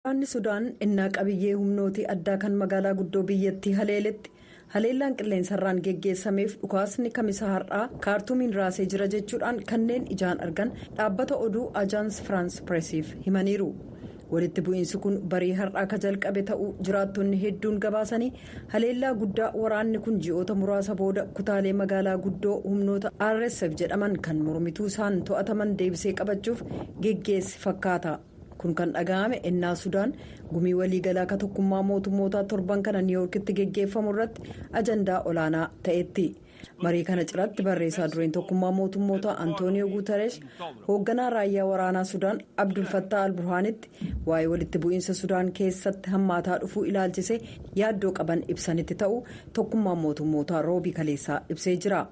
Waraanni Sudaan innaa qabiyyee humnootii addaa kan magaalaa guddoo biyyattii haleeletti haleellaan qilleensarraan geggeessameef dhukaasni kamisa har'aa kaartuumiin raasee jira jechuudhaan kanneen ijaan argan dhaabbata oduu ajaans firaans pireesiif himaniiru. Walitti bu'iinsi kun barii har'aa ka jalqabe ta'uu jiraattonni hedduun gabaasanii haleellaa guddaa waraanni kun ji'oota muraasa booda kutaalee magaalaa guddoo humnoota RSF jedhaman kan mormituu isaan to'ataman deebisee qabachuuf geggeesse fakkaata. Kun kan dhaga'ame ennaa Sudaan gumii waliigalaa ka tokkummaa mootummootaa torban kana niiwuorkitti geggeeffamu irratti ajandaa olaanaa ta'etti. Marii kana ciratti barreessaa dureen tokkummaa mootummootaa Antooniyoo Guutaresh hoogganaa raayyaa waraanaa Sudaan Abdul Fattaa Al-Burhaanitti waa'ee walitti bu'iinsa Sudaan keessatti hammaataa dhufuu ilaalchisee yaaddoo qaban ibsanitti ta'uu tokkummaa mootummootaa roobii kaleessaa ibsee jira.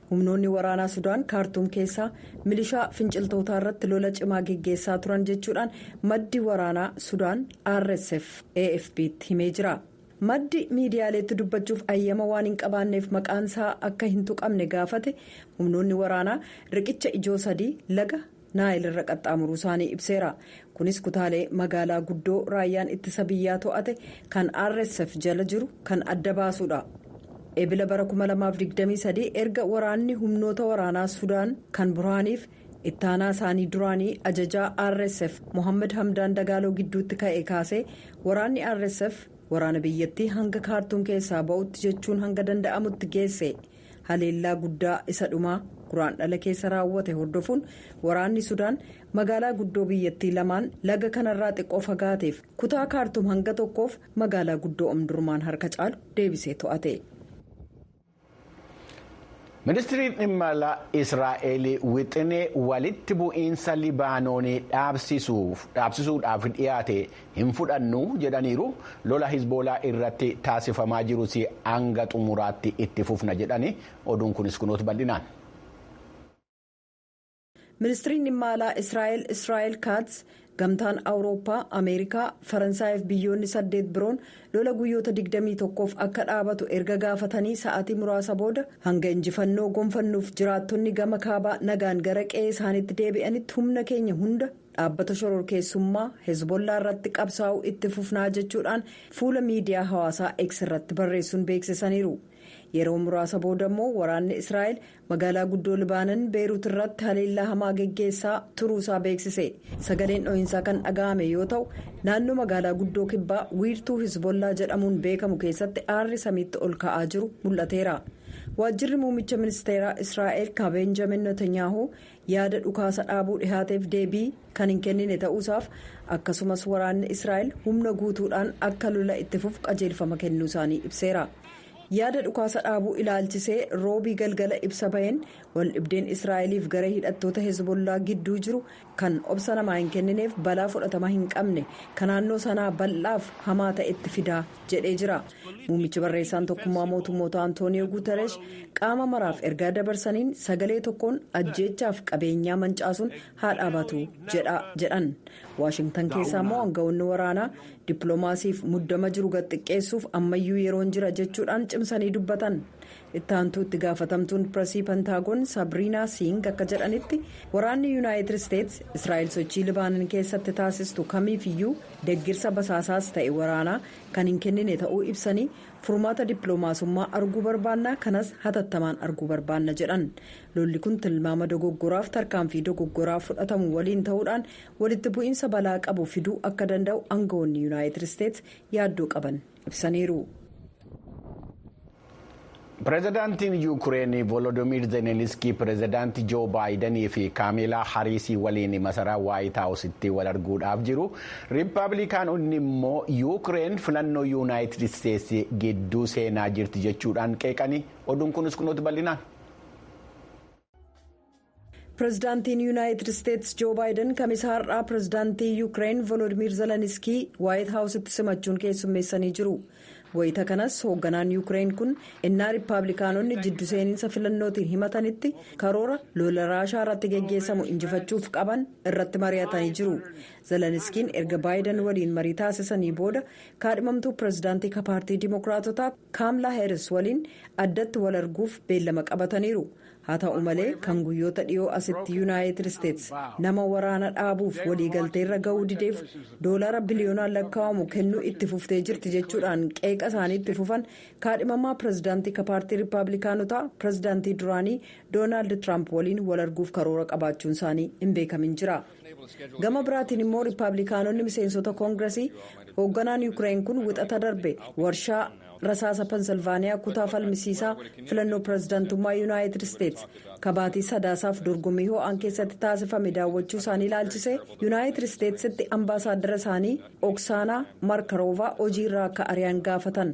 Humnoonni waraanaa Sudaan kaartuum keessaa milishaa finciltootaa irratti lola cimaa geggeessaa turan jechuudhaan maddi waraanaa Sudaan RSF AFP'tti himee jira. Maddi miidiyaaleetti dubbachuuf ayyama waan hin qabaanneef maqaan isaa akka hin tuqamne gaafate humnoonni waraanaa riqicha ijoo 3 laga naayil irra qaxxaamuruu isaanii ibseera. Kunis kutaalee magaalaa guddoo raayyaan ittisa biyyaa to'ate kan RSF jala jiru kan adda baasuudha. Eebila bara 2023 erga waraanni humnoota waraanaa Sudaan kan Burhaaniif ittaanaa isaanii duraanii ajajaa RSF Mohammed Hamdaan Dagaaloo gidduutti ka'e kaasee waraanni RSF waraana biyyattii hanga kaartuum keessaa ba'utti jechuun hanga danda'amutti geesse. Haleellaa guddaa isa dhumaa guraandhala keessa raawwate hordofuun waraanni Sudaan magaalaa guddoo biyyattii lamaan laga kanarraa xiqqoo fagaateef kutaa kaartuum hanga tokkoof magaalaa guddoo omdurmaan harka caalu deebisee to'ate. Ministiriin dhimma alaa Israa'el wixinee walitti bu'iinsa Libaanoonii dhaabsisuudhaaf dhiyaate hin fudhannu jedhaniiru. Lola Hizboolaa irratti taasifamaa jirus hanga xumuraatti itti fufna jedhani. Oduun kunis kunuutu bal'inaan. Ministiriin dhimma alaa Israa'el Kaats gamtaan Awurooppaa, Ameerikaa, Faransaayif biyyoonni 8 biroon lola guyyoota 21f akka dhaabatu erga gaafatanii sa'aatii muraasa booda hanga injifannoo gonfannuuf jiraattonni gama kaabaa nagaan gara qe'ee isaaniitti deebi'anitti humna keenya hunda dhaabbata shororkeessummaa Hezbollaa irratti qabsaa'uu itti fufnaa jechuudhaan fuula miidiyaa hawaasaa X irratti barreessuun beeksisaniiru. Yeroo muraasa booda immoo waraanni Israa'el magaalaa guddoo Libaanan Beeruut irratti haleellaa hamaa geggeessaa turuusaa beeksise. Sagaleen dho'insaa kan dhaga'ame yoo ta'u naannoo magaalaa guddoo kibbaa wiirtuu Hizbollaa jedhamuun beekamu keessatti aarri samiitti ol ka'aa jiru mul'ateera. Waajjirri muummicha ministeeraa Israa'el ka Benjamin Netanyahu yaada dhukaasa dhaabuu dhihaateef deebii kan hin kennine ta'uusaaf akkasumas waraanni Israa'el humna guutuudhaan akka lola itti fufu qajeelfama kennuu isaanii ibseera. Yaada dhukaasa dhaabuu ilaalchisee roobii galgala ibsa baheen wal dhibdeen Israa'eliif gara hidhattoota Hezbollaa gidduu jiru kan obsa namaa hin kennineef balaa fudhatama hin qabne kan naannoo sanaa bal'aaf hamaa ta'etti fidaa jedhee jira. Muummichi barreessaan tokkummaa mootummoota Antooniyoo Guutaresh qaama maraaf ergaa dabarsaniin sagalee tokkoon ajjeechaaf qabeenyaa mancaasuun haa dhaabatu jedhan. Waashingtan keessaa immoo aangawoonni waraanaa dippiloomaasiif muddama jiru gadxiqqeessuuf ammayyuu yeroon jira jechuudhaan cimsanii dubbatan. Ittaantuu itti gaafatamtuun pireesii Pentaagoon Saabiriinaa Siing akka jedhanitti waraanni Yuunaayitid Isteets Israa'el sochii Libaanan keessatti taasistu kamiifiyyuu deggirsa basaasaas ta'e waraanaa kan hin kennine ta'uu ibsanii furmaata dippiloomaasummaa arguu barbaanna kanas hatattamaan arguu barbaanna jedhan. Lolli kun tilmaama dogoggoraaf tarkaanfii dogoggoraa fudhatamu waliin ta'uudhaan walitti bu'iinsa balaa qabu fiduu akka danda'u aangawoonni Yuunaayitid Isteets yaaddoo qaban ibsaniiru. Pireezidaantiin Yuukireen Volodimiir Zelenskii pireezidaantii Joo Baayidanii fi Kaamelaa Hariisii waliin masaraa Waayit Haawusitti wal arguudhaaf jiru. Riippaabilikaanonni immoo Yuukireen filannoo Yuunaayitid Isteetsi gidduu seenaa jirti jechuudhaan qeeqanii oduun kunis kunuutu bal'inaan. Pireezidaantiin Yuunaayitid Isteets Joo Baayiden kamisa har'aa pireezidaantii Yuukireen Volodimiir Zelenskii Waayit Haawusitti simachuun keessummeessanii jiru. Wayita kanas hoogganaan Yuukireen kun innaa riippaabilikaanonni jiddu seeninsa filannootiin himatanitti karoora lola raashaa irratti geggeessamu injifachuuf qaban irratti mari'atanii jiru. Zelenskiin erga Baayiden waliin marii taasisanii booda kaadhimamtuu pireezidaantii paartii Dimookiraatotaa Kaamalaa Haaris waliin addatti wal arguuf beellama qabataniiru. haa ta'u malee kan guyyoota dhiyoo asitti yuunaayitid isteets nama waraana dhaabuuf waliigalteerra ga'uu dideef doolaara biliyoonaan lakkaa'amu kennuu itti fuftee jirti jechuudhaan qeeqa isaanii itti fufan kaadhimamaa pirezidaantii paartii riippaabilikaanotaa pirezidaantii duraanii doonaald tiraamp waliin wal arguuf karoora qabaachuun isaanii hin beekamin jira. gama biraatiin immoo riippaabilikaanonni miseensota koongiresii hoogganaan yuukireen kun wixata darbe warshaa rasaasa pensilvaaniyaa kutaa falmisiisaa filannoo pirezidaantummaa yuunaayitid isteets kabaatii sadaasaaf dorgommii ho'aan keessatti taasifame daawwachuu isaanii ilaalchise yuunaayitid isteetsitti ambaasaaddara isaanii oksaanaa markaroovaa hojiirraa akka ari'an gaafatan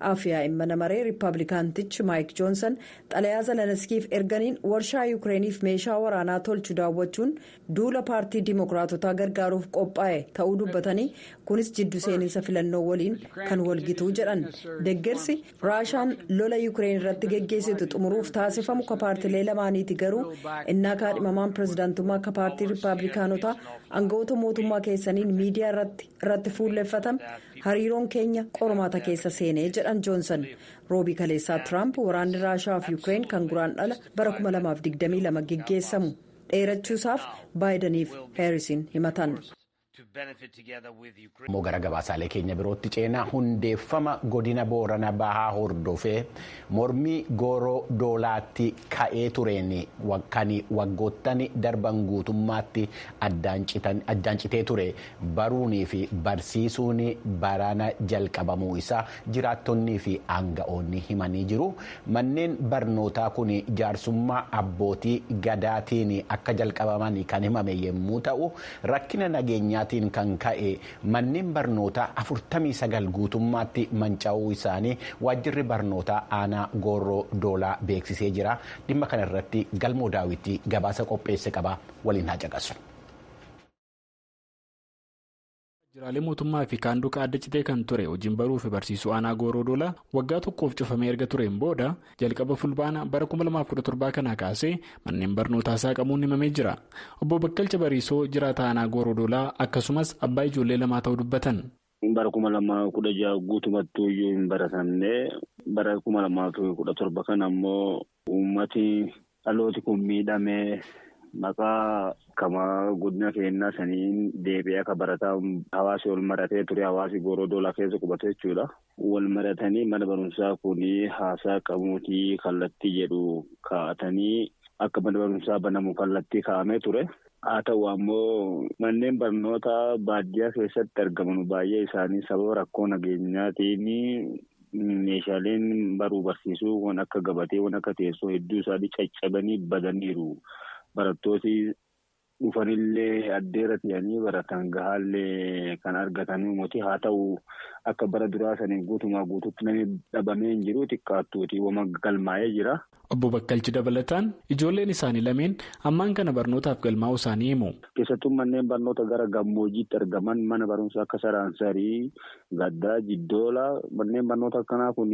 afyaa'in mana maree riippaabilikaantichi maayik joonsan xalayaa zeleniskiif erganiin warshaa yuukireeniif meeshaa waraanaa tolchu daawwachuun duula paartii diimokiraatotaa gargaaruuf qophaa'e ta'uu dubbatanii kunis jiddu seeninsa filannoo waliin kan walgituu jedhan. deeggarsi raashaan lola yuukireen irratti geggeessitu xumuruuf taasifamu ka paartilee lamaaniiti garuu innaa kaadhimamaan pirezidaantummaa ka paartii riippaabilikaanotaa aangawoota mootummaa keessaniin miidiyaa irratti fuulleffatame hariiroon keenya qormaata keessa seenee jedhan joonsan roobii kaleessaa tiraamp waraanni raashaa fi yuukireen kan guraandhala bara 2022 geggeessamu dheerachuusaaf baayidaniif heerisiin himatan. Immoo gara gabaasaalee keenya birootti ceenaa hundeeffama godina boorana bahaa hordofee mormii gooroo doolaatti ka'ee tureen kan waggoottan darban guutummaatti addaan citee ture baruunii fi barsiisuun barana jalqabamuu isaa jiraattonnii fi aanga'oonni himanii jiru. Manneen barnootaa kun jaarsummaa abbootii gadaatiin akka jalqabaman kan himame yommuu ta'u rakkina nageenyaa kan ka'e manneen barnootaa 49 guutummaatti manca'uu isaanii waajjirri barnootaa aanaa gooroo doolaa beeksisee jira. Dhimma kana irratti galmoo daawwitii gabaasa qopheesse qaba waliin haa caqasu. Waajjiraalee mootummaa fi kaanduqa adda citee kan ture hojiin baruu fi barsiisuu aanaa gooroo doolaa waggaa tokkoof cufamee erga tureen booda jalqaba fulbaana bara 2017 kanaa kaasee manneen barnootaa saaqamuun himamee jira. Obbo Bakkalcha Bariisoo jiraata aanaa gooroo doolaa akkasumas abbaa ijoollee lamaa ta'uu dubbatan. Bara 2016 guutumattuu iyyuu hin baratamne bara 2017 kana ammoo uummati dhalooti kun miidhamee. Maqaa kamaa godina keenyaa saniin deebi'ee akka barataa hawaasi wal maratee ture hawaasi gooroo doolaa keessa qubate jechuudha. Wal maratanii mana barumsaa kun haasaa qabuutii kallattii jedhu kaa'atanii akka mana barumsaa banamu kallattii kaa'amee ture. Haa ta'u ammoo manneen barnootaa baadiyyaa keessatti argaman baay'ee isaanii sababa rakkoo nageenyaatiin meeshaaleen baruu barsiisuu waan akka gabatee waan akka teessoo hedduu isaanii caccabanii badaniiru. Barattooti dhufanillee addeera ta'anii baratan gahaallee kan argatanii mootii haa ta'u akka bara duraa saniin guutumaa guutuutti namni dhabamee hin jiru xiqqaattuuti wama galmaa'ee jira. Obbo Bakkalchi dabalataan ijoolleen isaanii lameen ammaan kana barnootaaf galmaa'uu isaanii himu. Keessattuu manneen barnoota gara gammoojjiitti argaman mana barumsaa akka Saraansarii, Gaddaa, Jiddoola manneen barnoota akkanaa kun.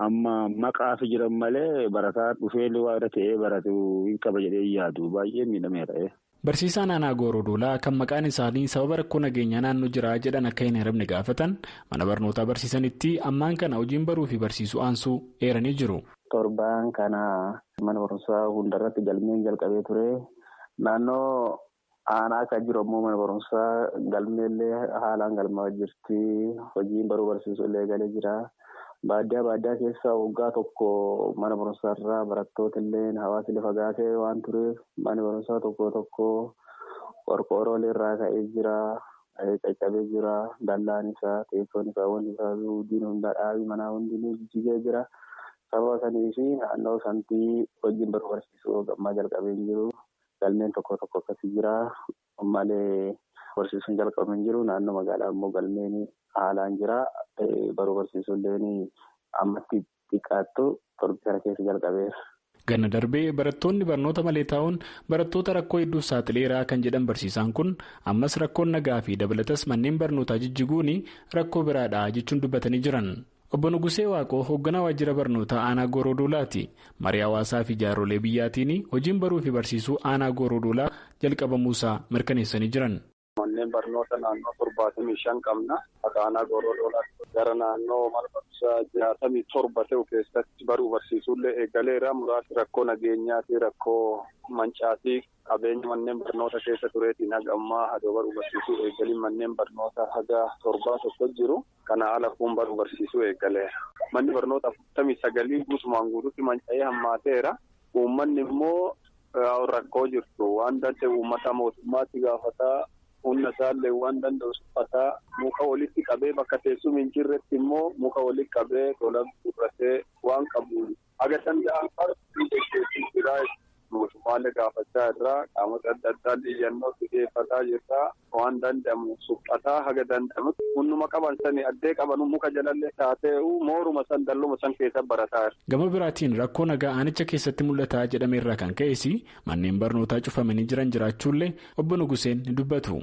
Amma maqaa fi jiran malee barataa dhufee waa irra ta'ee baratu hin qaba jedhee yaadu baay'ee miidhameera. Barsiisaan aanaa gooroo doolaa kan maqaan isaanii sababa rakkoo nageenyaa naannoo jira jedhan akka hin heeramne gaafatan mana barnootaa barsiisanitti ammaan kana hojiin baruu fi barsiisuu aansuu eeranii jiru. Torbaan kana mana barumsaa hundarratti galmeen jalqabee ture naannoo aanaa akka jiru ammoo mana barumsaa galmeellee haalaan galmaa jirti hojiin baruu barsiisuu illee galee jira. Baadiyyaa keessa waggaa tokko mana barumsaarraa barattoota illee hawaasni lafa gaasee waan tureef mana barumsaa tokko qorqoorroolee irraa ka'ee jira, caccabee jira, dallaan isaa, teessoon isaa, wanti isaa hudiin hundaa dhaabii manaa hundinuu jijjigee jira. Sababa saniif naannoo sanatti hojiin baruu barsiisuu gammaa jalqabee jiru. Galmeen tokko akkasii jira malee barsiisuun jalqabee jiru. Naannoo magaalaa immoo galmeen haalaan jira. Baruu barsiisuullee ammatti xiqqaattu torbii kana keessa jalqabeera. Ganna darbee barattoonni barnoota malee taa'uun barattoota rakkoo hedduuf saaxileeraa kan jedhan barsiisaan kun ammas rakkoon nagaa fi dabalatas manneen barnootaa jijjiguun rakkoo biraadha jechuun dubbatanii jiran. Obbo Nugusee Waaqoo hoogganaa waajjira barnootaa aanaa gooroo doolaati. Marii hawaasaa fi jaarsolee biyyaatiin hojiin baruu fi barsiisuu aanaa gooroo doolaa jalqabamuusaa mirkaneessanii jiran. Manneen manneen barnoota naannoo 75 qabna. Aanaa Gooroodolaa gara naannoo mana barumsaa 67 ta'u keessatti baruu barsiisuullee eegaleera. Muraasni rakkoo nageenyaati, rakkoo mancaatii qabeenya manneen barnoota keessa tureetiin haga ammaa hadoo baruu barsiisuu eegaliin manneen barnoota haga 7 jiru. Kana ala kun baruu barsiisuu eegaleera. Manni barnoota 49 guutumaan guutuutti manca'ee hammaateera. Uummanni immoo rakkoo jirtu waan danda'e uummata mootummaatti gaafataa humna isaallee waan danda'u suphataa muka walitti qabee bakka teessuma hin jirretti immoo muka walitti qabee tola gurratee waan qabu haga danda'an mootummaalee gaafachaa irraa qaamota adda addaa iyyannoo dhiyeeffataa jirra waan danda'amu suphataa haga danda'amutti hunduma qaban sani addee qaban muka jalallee taatee mooruma san dalluma san keessa barataa jira. Gama biraatiin rakkoo nagaa aanicha keessatti mul'ataa jedhame irraa kan ka'es manneen barnootaa cufamanii jiran jiraachuullee obbo Nuguseen ni dubbatu.